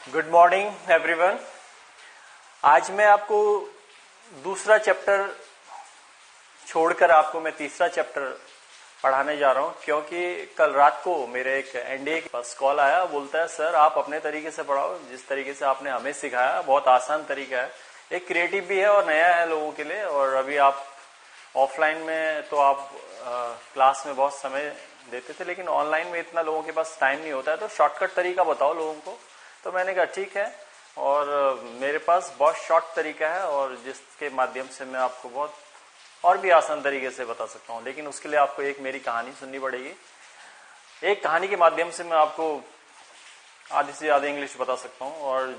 Good morning everyone. आज मैं आपको दूसरा चैप्टर छोड़कर आपको मैं तीसरा चैप्टर पढ़ाने जा रहा हूं, क्योंकि कल रात को मेरे एक एनडीए के पास कॉल आया। बोलता है सर आप अपने तरीके से पढ़ाओ, जिस तरीके से आपने हमें सिखाया बहुत आसान तरीका है, एक क्रिएटिव भी है और नया है लोगों के लिए। और अभी आप ऑफलाइन में तो आप क्लास में बहुत समय देते थे, लेकिन ऑनलाइन में इतना लोगों के पास टाइम नहीं होता है, तो शॉर्टकट तरीका बताओ लोगों को। तो मैंने कहा ठीक है, और मेरे पास बहुत शॉर्ट तरीका है और जिसके माध्यम से मैं आपको बहुत और भी आसान तरीके से बता सकता हूँ। लेकिन उसके लिए आपको एक मेरी कहानी सुननी पड़ेगी। एक कहानी के माध्यम से मैं आपको आधी से ज्यादा इंग्लिश बता सकता हूँ, और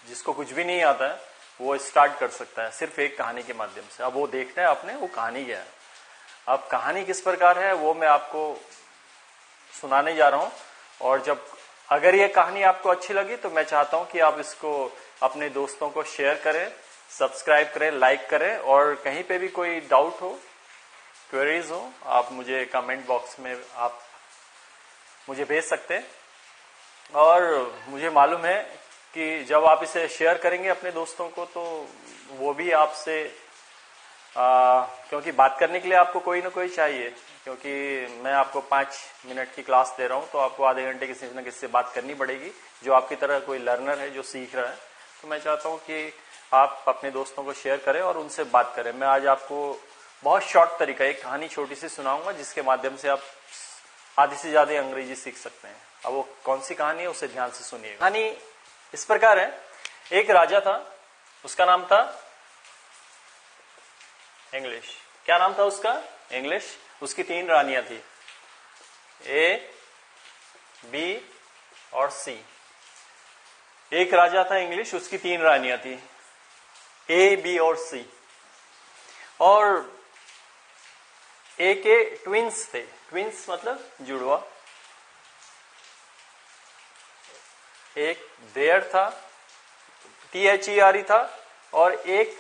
जिसको कुछ भी नहीं आता है वो स्टार्ट कर सकता है सिर्फ एक कहानी के माध्यम से। अब वो देखना है आपने वो कहानी क्या है। अब कहानी किस प्रकार है वो मैं आपको सुनाने जा रहा हूँ। और जब अगर ये कहानी आपको अच्छी लगी तो मैं चाहता हूं कि आप इसको अपने दोस्तों को शेयर करें, सब्सक्राइब करें, लाइक करें। और कहीं पे भी कोई डाउट हो, क्वेरीज हो, आप मुझे कमेंट बॉक्स में आप मुझे भेज सकते हैं। और मुझे मालूम है कि जब आप इसे शेयर करेंगे अपने दोस्तों को तो वो भी आपसे क्योंकि बात करने के लिए आपको कोई ना कोई चाहिए, क्योंकि मैं आपको 5 मिनट की क्लास दे रहा हूं तो आपको आधे घंटे किसी न किसी से बात करनी पड़ेगी, जो आपकी तरह कोई लर्नर है जो सीख रहा है। तो मैं चाहता हूं कि आप अपने दोस्तों को शेयर करें और उनसे बात करें। मैं आज आपको बहुत शॉर्ट तरीका एक कहानी छोटी सी सुनाऊंगा, जिसके माध्यम से आप आधी से ज्यादा अंग्रेजी सीख सकते हैं। अब वो कौन सी कहानी है उसे ध्यान से सुनिए। कहानी इस प्रकार है, एक राजा था, उसका नाम था इंग्लिश। क्या नाम था उसका? इंग्लिश। उसकी 3 रानियां थी, ए, बी और सी। एक राजा था इंग्लिश, उसकी 3 रानियां थी, ए, बी और सी। और ए के ट्विंस थे। ट्विंस मतलब जुड़वा। एक देयर था, THERE था, और एक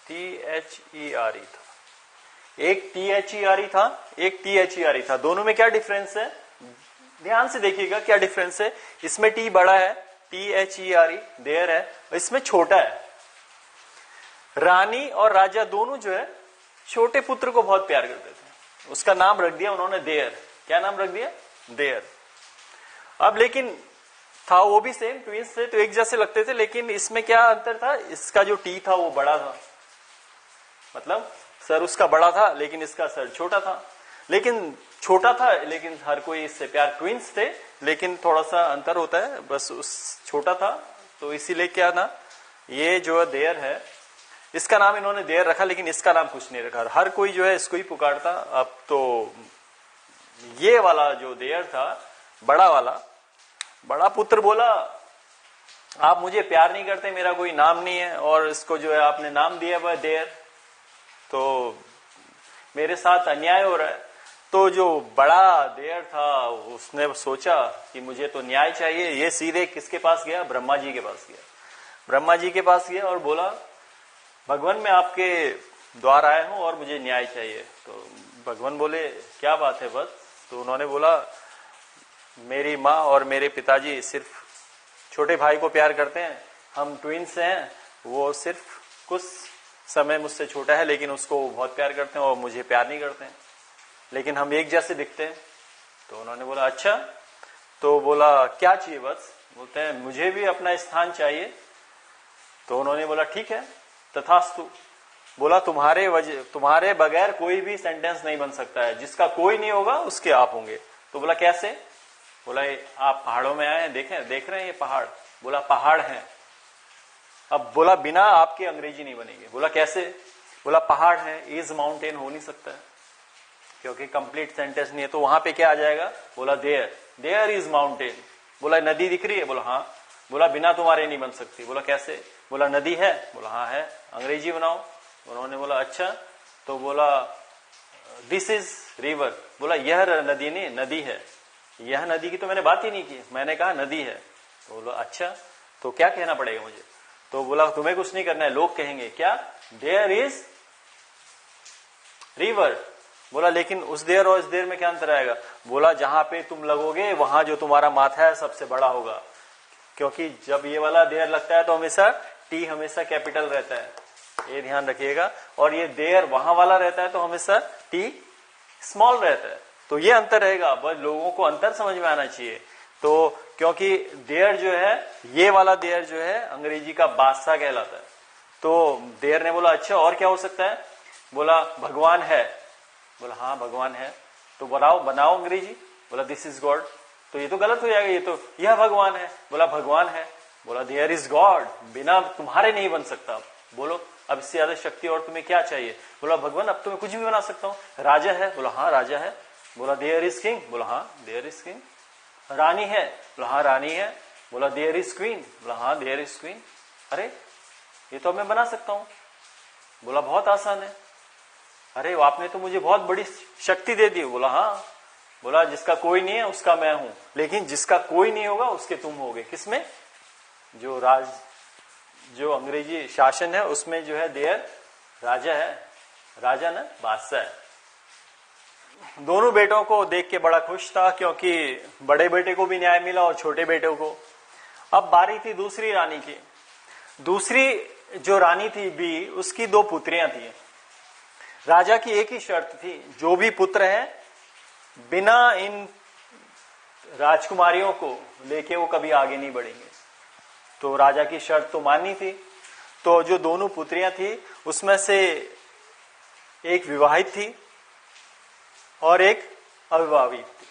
THERE था। एक THERE था, एक THERE था। दोनों में क्या डिफरेंस है? ध्यान से देखिएगा क्या डिफरेंस है। इसमें T बड़ा है, THERE देयर है, और इसमें छोटा है। रानी और राजा दोनों जो है छोटे पुत्र को बहुत प्यार करते थे। उसका नाम रख दिया उन्होंने देयर। क्या नाम रख दिया? देयर। अब लेकिन था वो भी सेम, ट्विंस थे तो एक जैसे लगते थे, लेकिन इसमें क्या अंतर था? इसका जो टी था वो बड़ा था, मतलब सर उसका बड़ा था लेकिन इसका सर छोटा था। लेकिन छोटा था लेकिन हर कोई इससे प्यार। ट्विंस थे लेकिन थोड़ा सा अंतर होता है, बस उस छोटा था। तो इसीलिए क्या ना, ये जो देयर है इसका नाम इन्होंने देयर रखा, लेकिन इसका नाम कुछ नहीं रखा। हर कोई जो है इसको ही पुकारता। अब तो ये वाला जो देयर था, बड़ा वाला, बड़ा पुत्र बोला आप मुझे प्यार नहीं करते, मेरा कोई नाम नहीं है, और इसको जो है आपने नाम दिया हुआ देयर, तो मेरे साथ अन्याय हो रहा है। तो जो बड़ा देयर था उसने सोचा कि मुझे तो न्याय चाहिए। ये सीधे किसके पास गया? ब्रह्मा जी के पास गया। ब्रह्मा जी के पास गया और बोला भगवान मैं आपके द्वार आया हूं और मुझे न्याय चाहिए। तो भगवान बोले क्या बात है बस? तो उन्होंने बोला मेरी माँ और मेरे पिताजी सिर्फ छोटे भाई को प्यार करते हैं, हम ट्विंस हैं, वो सिर्फ कुछ समय मुझसे छोटा है लेकिन उसको बहुत प्यार करते हैं और मुझे प्यार नहीं करते हैं, लेकिन हम एक जैसे दिखते हैं। तो उन्होंने बोला अच्छा। तो बोला क्या चाहिए बस? बोलते हैं मुझे भी अपना स्थान चाहिए। तो उन्होंने बोला ठीक है तथास्तु। बोला तुम्हारे बगैर कोई भी सेंटेंस नहीं बन सकता है, जिसका कोई नहीं होगा उसके आप होंगे। तो बोला कैसे? बोला आप पहाड़ों में आए हैं, देख रहे हैं ये पहाड़? बोला पहाड़ हैं। अब बोला बिना आपके अंग्रेजी नहीं बनेगी। बोला कैसे? बोला पहाड़ है, इज माउंटेन हो नहीं सकता है क्योंकि कंप्लीट सेंटेंस नहीं है। तो वहां पे क्या आ जाएगा? बोला देयर इज माउंटेन। बोला नदी दिख रही है? बोला हाँ। बोला बिना तुम्हारे नहीं बन सकती। बोला कैसे? बोला नदी है? बोला हाँ है। अंग्रेजी बनाओ। उन्होंने बोला अच्छा। तो बोला दिस इज रिवर। बोला यह नदी नहीं, नदी है। यह नदी की तो मैंने बात ही नहीं की, मैंने कहा नदी है। तो बोला अच्छा तो क्या कहना पड़ेगा मुझे? तो बोला तुम्हें कुछ नहीं करना है, लोग कहेंगे क्या? There is river. बोला लेकिन उस देर और इस देर में क्या अंतर आएगा? बोला जहां पे तुम लगोगे वहां जो तुम्हारा माथा है सबसे बड़ा होगा। क्योंकि जब ये वाला देयर लगता है तो हमेशा टी हमेशा कैपिटल रहता है, ये ध्यान रखिएगा। और ये देयर वहां वाला रहता है तो हमेशा टी स्मॉल रहता है। तो ये अंतर रहेगा, बस लोगों को अंतर समझ में आना चाहिए। तो क्योंकि देयर जो है, ये वाला देयर जो है अंग्रेजी का बादशाह कहलाता है। तो देयर ने बोला अच्छा और क्या हो सकता है, बोला भगवान है। बोला हाँ भगवान है, तो बनाओ अंग्रेजी। बोला दिस इज गॉड, तो ये तो गलत हो जाएगा, ये तो यह भगवान है। बोला भगवान है। बोला देयर इज गॉड, बिना तुम्हारे नहीं बन सकता। बोलो अब इससे ज्यादा शक्ति और तुम्हें क्या चाहिए। बोला भगवान अब तो मैं कुछ भी बना सकता हूँ। राजा है, बोला हाँ राजा है। बोला देयर इज किंग, बोला हाँ देयर इज किंग। रानी है, बोला हाँ रानी है। बोला देयर इज क्वीन, बोला हाँ देयर इज क्वीन। अरे ये तो मैं बना सकता हूं। बोला बहुत आसान है। अरे आपने तो मुझे बहुत बड़ी शक्ति दे दी। बोला हाँ। बोला जिसका कोई नहीं है उसका मैं हूं, लेकिन जिसका कोई नहीं होगा उसके तुम होगे। किसमें, जो अंग्रेजी शासन है उसमें जो है देयर राजा है, राजा ना बादशाह है। दोनों बेटों को देख के बड़ा खुश था, क्योंकि बड़े बेटे को भी न्याय मिला और छोटे बेटे को। अब बारी थी दूसरी रानी की। दूसरी जो रानी थी बी, उसकी 2 पुत्रियां थी। राजा की एक ही शर्त थी, जो भी पुत्र है बिना इन राजकुमारियों को लेके वो कभी आगे नहीं बढ़ेंगे। तो राजा की शर्त तो माननी थी। तो जो दोनों पुत्रियां थी उसमें से एक विवाहित थी और एक अविवाहित थी।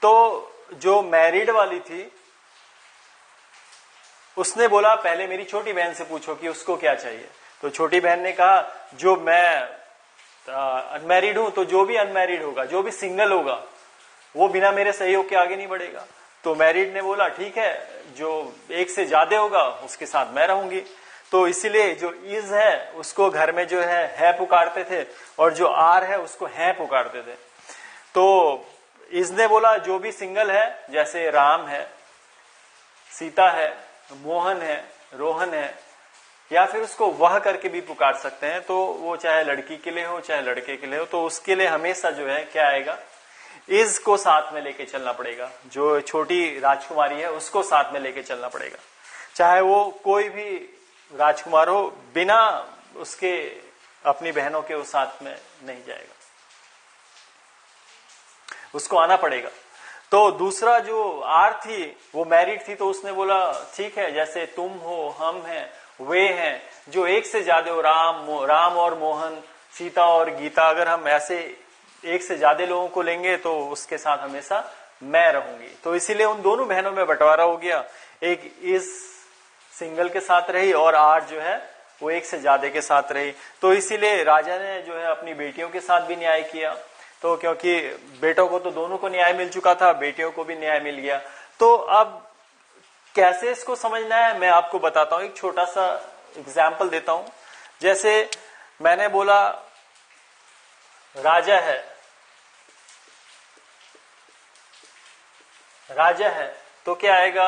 तो जो मैरिड वाली थी उसने बोला पहले मेरी छोटी बहन से पूछो कि उसको क्या चाहिए। तो छोटी बहन ने कहा जो मैं अनमैरिड हूं, तो जो भी अनमैरिड होगा, जो भी सिंगल होगा, वो बिना मेरे सहयोग के आगे नहीं बढ़ेगा। तो मैरिड ने बोला ठीक है, जो एक से ज्यादा होगा उसके साथ मैं रहूंगी। तो इसलिए जो इज है उसको घर में जो है पुकारते थे, और जो आर है उसको है पुकारते थे। तो इज ने बोला जो भी सिंगल है, जैसे राम है, सीता है, मोहन है, रोहन है, या फिर उसको वह करके भी पुकार सकते हैं। तो वो चाहे लड़की के लिए हो चाहे लड़के के लिए हो, तो उसके लिए हमेशा जो है क्या आएगा, इज को साथ में लेके चलना पड़ेगा। जो छोटी राजकुमारी है उसको साथ में लेके चलना पड़ेगा, चाहे वो कोई भी राजकुमार हो, बिना उसके अपनी बहनों के वो साथ में नहीं जाएगा, उसको आना पड़ेगा। तो दूसरा जो आर थी वो मैरिड थी, तो उसने बोला ठीक है, जैसे तुम हो, हम हैं, वे हैं, जो एक से ज्यादा हो, राम और मोहन, सीता और गीता, अगर हम ऐसे एक से ज्यादा लोगों को लेंगे तो उसके साथ हमेशा मैं रहूंगी। तो इसीलिए उन दोनों बहनों में बंटवारा हो गया। एक इस सिंगल के साथ रही और आर जो है वो एक से ज्यादा के साथ रही। तो इसीलिए राजा ने जो है अपनी बेटियों के साथ भी न्याय किया। तो क्योंकि बेटों को तो दोनों को न्याय मिल चुका था, बेटियों को भी न्याय मिल गया। तो अब कैसे इसको समझना है मैं आपको बताता हूं, एक छोटा सा एग्जाम्पल देता हूं। जैसे मैंने बोला राजा है, राजा है, तो क्या आएगा,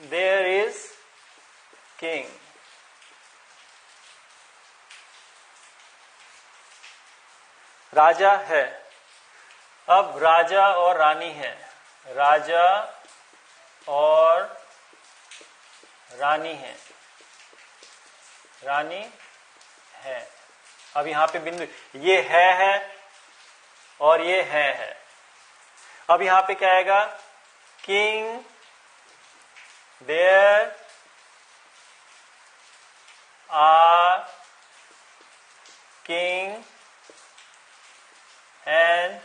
देयर इज किंग। राजा है। अब राजा और रानी है, राजा और रानी है, रानी है। अब यहां पे बिंदु, ये है और ये है। अब यहां पे क्या आएगा, king, there are king and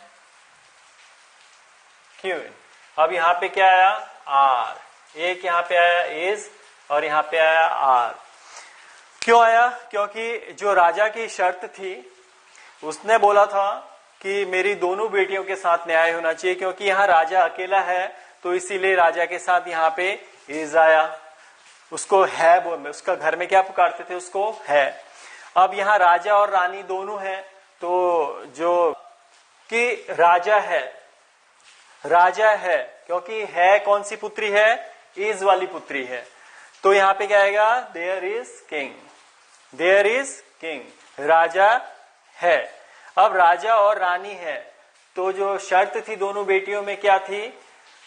queen. अब यहां पे क्या आया, आर। एक यहां पे आया इज और यहां पे आया आर। क्यों आया, क्योंकि जो राजा की शर्त थी उसने बोला था कि मेरी दोनों बेटियों के साथ न्याय होना चाहिए, क्योंकि यहाँ राजा अकेला है, तो इसीलिए राजा के साथ यहाँ पे इज आया। उसको है, उसका घर में क्या पुकारते थे, उसको है। अब यहाँ राजा और रानी दोनों हैं, तो जो कि राजा है, राजा है, क्योंकि है कौन सी पुत्री है, इज वाली पुत्री है। तो यहाँ पे क्या आएगा, there is king, there is king, राजा है। अब राजा और रानी है, तो जो शर्त थी दोनों बेटियों में क्या थी,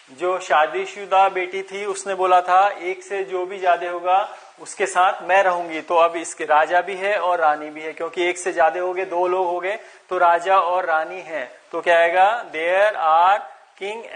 जो शादीशुदा बेटी थी उसने बोला था एक से जो भी ज्यादा होगा उसके साथ मैं रहूंगी। तो अब इसके राजा भी है और रानी भी है, क्योंकि एक से ज्यादा हो गए, दो लोग हो गए, तो राजा और रानी है। तो क्या आएगा, देयर आर किंग